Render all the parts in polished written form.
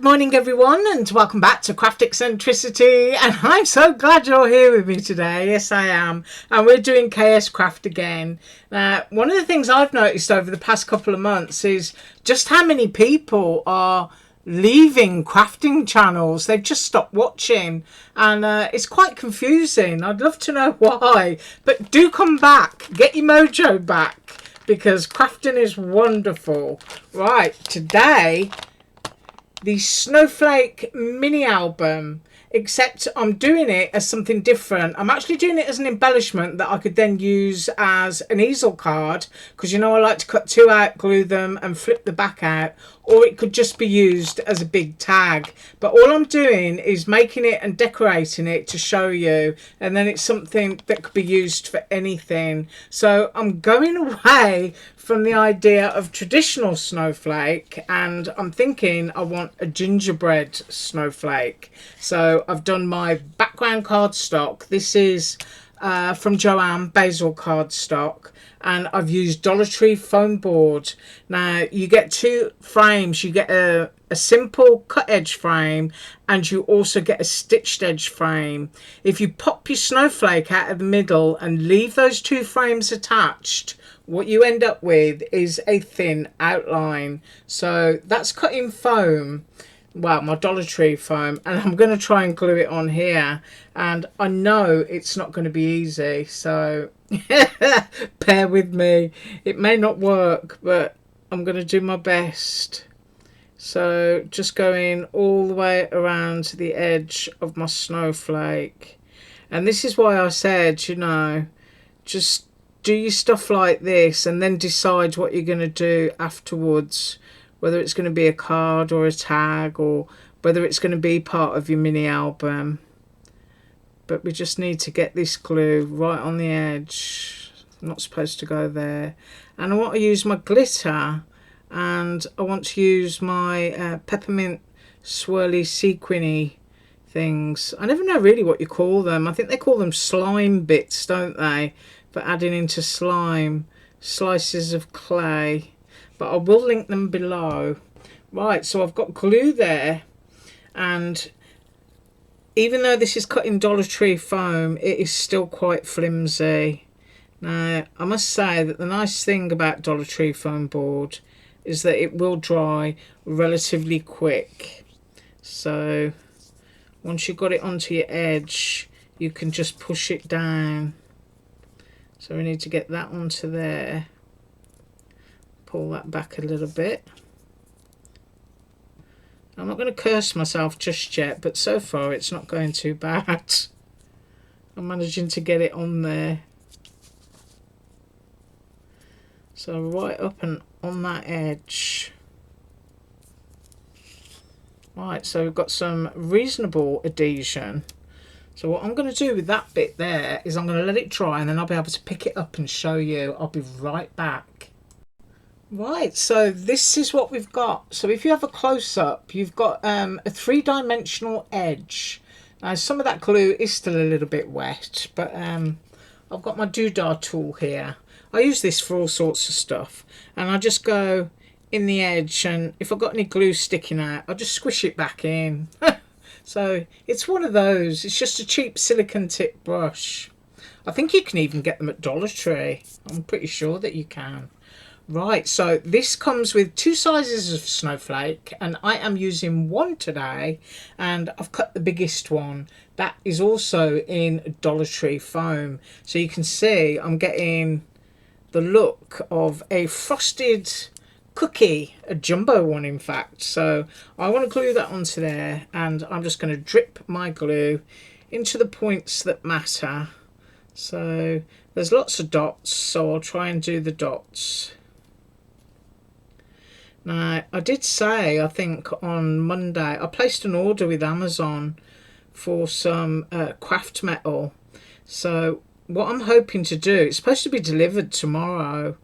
Good morning everyone, and welcome back to Craft Eccentricity, and I'm so glad you're here with me today. Yes, I am. And we're doing KSCRAFT again. Now, one of the things I've noticed over the past couple of months is just how many people are leaving crafting channels. They've just stopped watching, and it's quite confusing. I'd love to know why, but do come back, get your mojo back, because crafting is wonderful. Right, today the Snowflake mini album, except I'm doing it as something different. I'm actually doing it as an embellishment that I could then use as an easel card, because you know I like to cut two out, glue them and flip the back out, or it could just be used as a big tag. But all I'm doing is making it and decorating it to show you, and then it's something that could be used for anything. So I'm going away from the idea of traditional snowflake, and I'm thinking I want a gingerbread snowflake. So I've done my background cardstock. This is from Joanne Basil cardstock, and I've used Dollar Tree foam board. Now you get two frames. You get a simple cut edge frame, and you also get a stitched edge frame. If you pop your snowflake out of the middle and leave those two frames attached, what you end up with is a thin outline. So that's cut in foam, well, my Dollar Tree foam, and I'm going to try and glue it on here, and I know it's not going to be easy, so bear with me. It may not work, but I'm going to do my best. So just going all the way around to the edge of my snowflake, and this is why I said, you know, just do your stuff like this and then decide what you're going to do afterwards, whether it's going to be a card or a tag, or whether it's going to be part of your mini album. But we just need to get this glue right on the edge. I'm not supposed to go there. And I want to use my glitter, and I want to use my peppermint swirly sequiny things. I never know really what you call them. I think they call them slime bits, don't they, for adding into slime, slices of clay. But I will link them below. Right, so I've got glue there, and even though this is cut in Dollar Tree foam, it is still quite flimsy. Now, I must say that the nice thing about Dollar Tree foam board is that it will dry relatively quick. So once you've got it onto your edge, you can just push it down. So we need to get that onto there. Pull that back a little bit. I'm not going to curse myself just yet, but so far it's not going too bad. I'm managing to get it on there. So right up and on that edge. Right, so we've got some reasonable adhesion. So what I'm going to do with that bit there is I'm going to let it dry, and then I'll be able to pick it up and show you. I'll be right back. Right, so this is what we've got. So if you have a close-up, you've got a three-dimensional edge. Now some of that glue is still a little bit wet, but I've got my doodah tool here. I use this for all sorts of stuff, and I just go in the edge, and if I've got any glue sticking out, I'll just squish it back in. So it's one of those. It's just a cheap silicone tip brush. I think you can even get them at Dollar Tree. I'm pretty sure that you can. Right, so this comes with two sizes of snowflake, and I am using one today, and I've cut the biggest one. That is also in Dollar Tree foam. So you can see I'm getting the look of a frosted cookie, a jumbo one in fact. So I want to glue that onto there, and I'm just going to drip my glue into the points that matter. So there's lots of dots, so I'll try and do the dots. Now I did say, I think on Monday, I placed an order with Amazon for some craft metal. So what I'm hoping to do, it's supposed to be delivered tomorrow.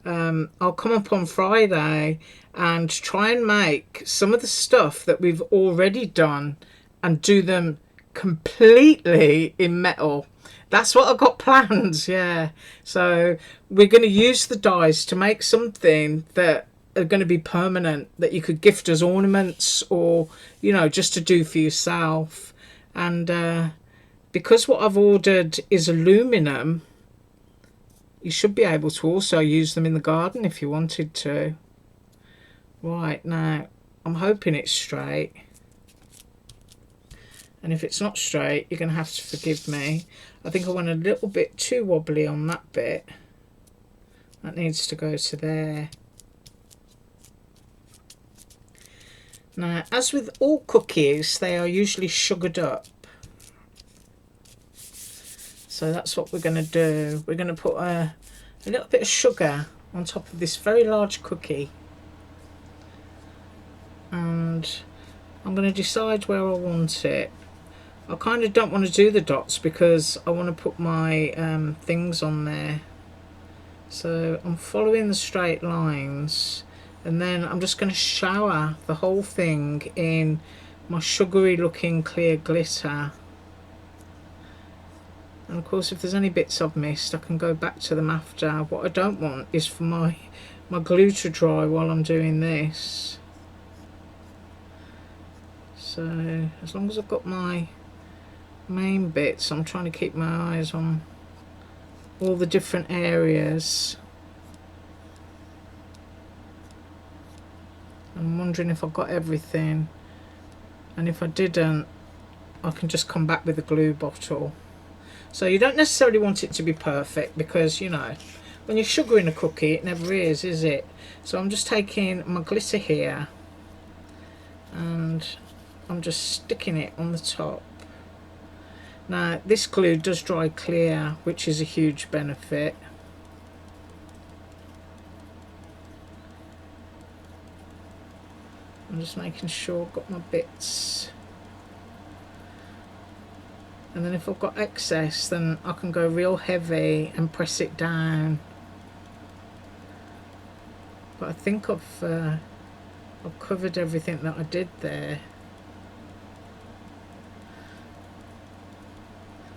I'll come up on Friday and try and make some of the stuff that we've already done and do them completely in metal. That's what I've got planned, yeah. So we're going to use the dies to make something that are going to be permanent, that you could gift as ornaments, or, you know, just to do for yourself. And because what I've ordered is aluminum, you should be able to also use them in the garden if you wanted to. Right, now I'm hoping it's straight, and if it's not straight, you're going to have to forgive me. I think I went a little bit too wobbly on that bit. That needs to go to there. Now, as with all cookies, they are usually sugared up. So that's what we're going to do. We're going to put a little bit of sugar on top of this very large cookie. And I'm going to decide where I want it. I kind of don't want to do the dots because I want to put my things on there. So I'm following the straight lines, and then I'm just going to shower the whole thing in my sugary looking clear glitter. And of course, if there's any bits I've missed, I can go back to them after. What I don't want is for my glue to dry while I'm doing this. So as long as I've got my main bits, I'm trying to keep my eyes on all the different areas. I'm wondering if I've got everything, and if I didn't, I can just come back with a glue bottle. So you don't necessarily want it to be perfect, because, you know, when you're sugaring a cookie, it never is it? So I'm just taking my glitter here and I'm just sticking it on the top. Now, this glue does dry clear, which is a huge benefit. I'm just making sure I've got my bits. And then if I've got excess, then I can go real heavy and press it down. But I think I've covered everything that I did there.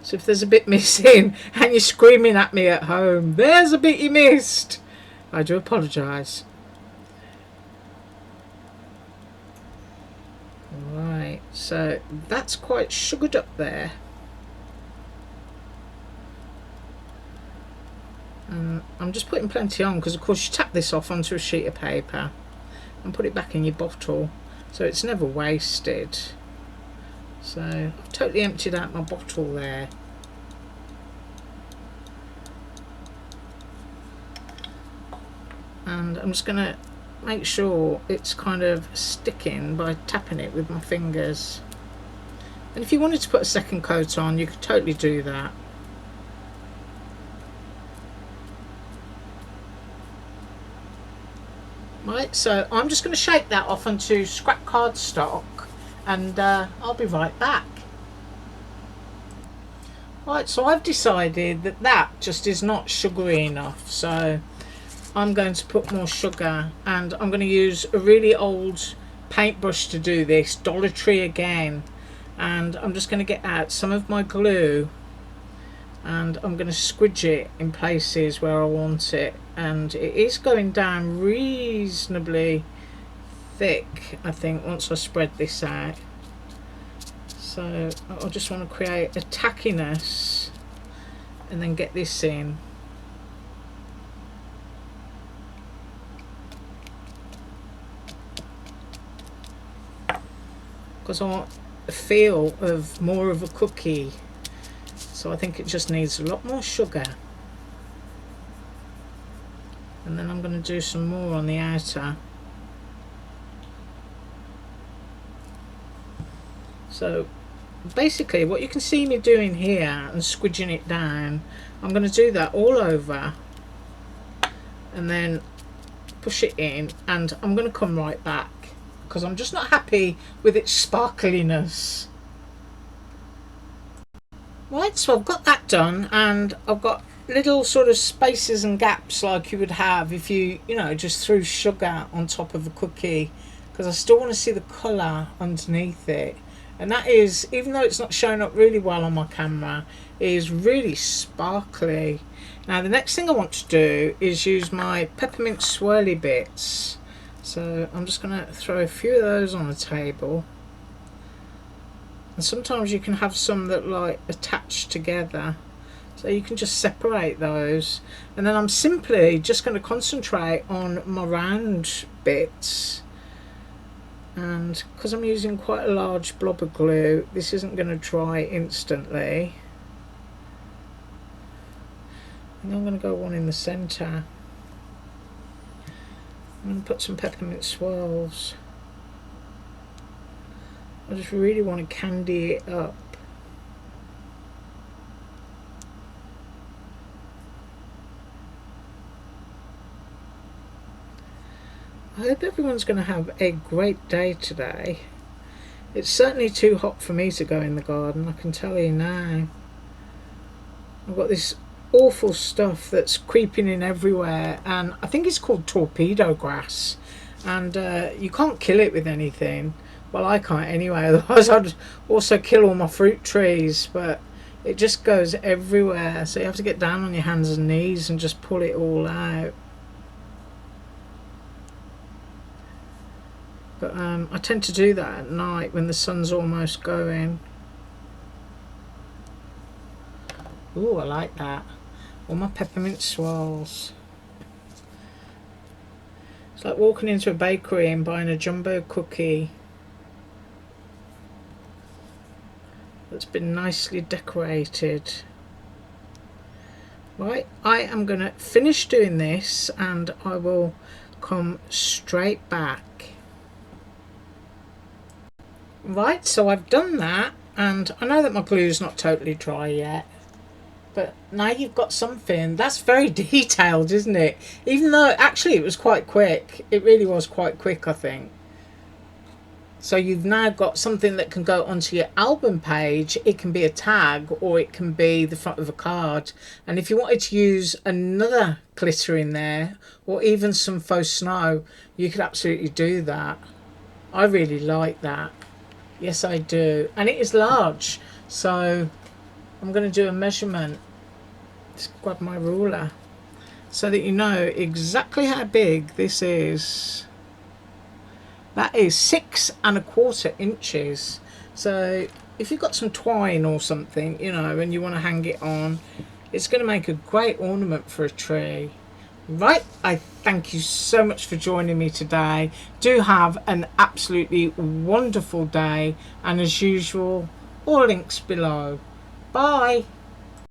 So if there's a bit missing and you're screaming at me at home, there's a bit you missed, I do apologise. Right, so that's quite sugared up there. And I'm just putting plenty on, because of course you tap this off onto a sheet of paper and put it back in your bottle, so it's never wasted. So I've totally emptied out my bottle there. And I'm just going to make sure it's kind of sticking by tapping it with my fingers. And if you wanted to put a second coat on, you could totally do that. Right, so I'm just going to shake that off onto scrap cardstock, and I'll be right back. Right, so I've decided that that just is not sugary enough, so I'm going to put more sugar, and I'm going to use a really old paintbrush to do this, Dollar Tree again, and I'm just going to get out some of my glue, and I'm going to squidge it in places where I want it, and it is going down reasonably thick, I think, once I spread this out. So I just want to create a tackiness and then get this in. Because I want a feel of more of a cookie, so I think it just needs a lot more sugar. And then I'm going to do some more on the outer. So basically what you can see me doing here and squidging it down, I'm going to do that all over and then push it in, and I'm going to come right back because I'm just not happy with its sparkliness. Right, so I've got that done, and I've got little sort of spaces and gaps like you would have if you know, just threw sugar on top of a cookie, because I still want to see the colour underneath it. And that is, even though it's not showing up really well on my camera, it is really sparkly. Now the next thing I want to do is use my peppermint swirly bits, So I'm just going to throw a few of those on the table. And sometimes you can have some that like attach together, so you can just separate those. And then I'm simply just going to concentrate on my round bits. And because I'm using quite a large blob of glue, this isn't going to dry instantly. And I'm going to go one in the centre. I'm going to put some peppermint swirls. I just really want to candy it up. I hope everyone's going to have a great day today. It's certainly too hot for me to go in the garden, I can tell you now. I've got this awful stuff that's creeping in everywhere, and I think it's called torpedo grass, and you can't kill it with anything. Well, I can't anyway, otherwise I'd also kill all my fruit trees, but it just goes everywhere, so you have to get down on your hands and knees and just pull it all out. But I tend to do that at night when the sun's almost going. Ooh, I like that. All my peppermint swirls. It's like walking into a bakery and buying a jumbo cookie that's been nicely decorated. Right, I am going to finish doing this and I will come straight back. Right, so I've done that, and I know that my glue's not totally dry yet, but now you've got something that's very detailed, isn't it? Even though actually it was quite quick. It really was quite quick, I think. So you've now got something that can go onto your album page. It can be a tag or it can be the front of a card. And if you wanted to use another glitter in there or even some faux snow, you could absolutely do that. I really like that. Yes, I do. And it is large. So I'm going to do a measurement. Just grab my ruler so that you know exactly how big this is. That is 6 1/4 inches. So if you've got some twine or something, you know, and you want to hang it on, it's going to make a great ornament for a tree. Right, I thank you so much for joining me today. Do have an absolutely wonderful day, and as usual, all links below. Bye.